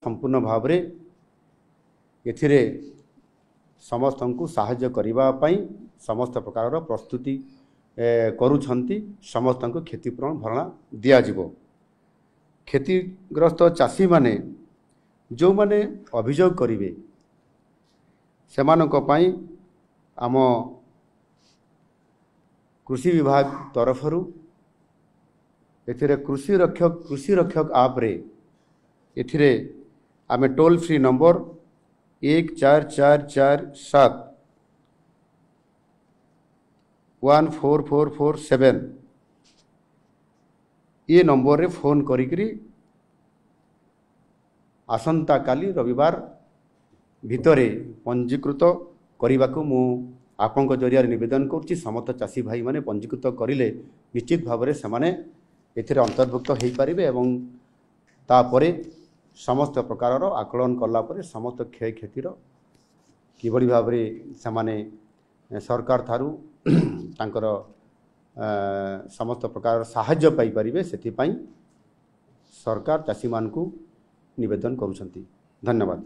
संपूर्ण भाव रे एथिरे समस्त को साहाय्य करबा पई समस्त प्रकार प्रस्तुति करूछंती। समस्त को क्षतिपूरण भरणा दिया जिवो। क्षतिग्रस्त चाषी माने जो माने अभियोग करिवे सेमानक पई आम कृषि विभाग तरफरु एथिरे कृषि रक्षक आप रे एथिरे आमे टोल फ्री नंबर 1447 14447 ये नंबर रे फोन करिकरी आसंता काली रविवार भितरे पंजीकृत करने को मु आपन जरिया निवेदन करुच्ची। समस्त चाषी भाई माने पंजीकृत करिले निश्चित भाव में से एथिरे अंतर्भुक्त हो पारे एवं तापरे समस्त प्रकार आकलन कला परे समस्त क्षय क्षतिर किभली भाव से सरकार थारू तांकर समस्त प्रकार साहाय्य पाई परिबे सेथि पई सरकार चाषी मान को निवेदन करुछंती। धन्यवाद।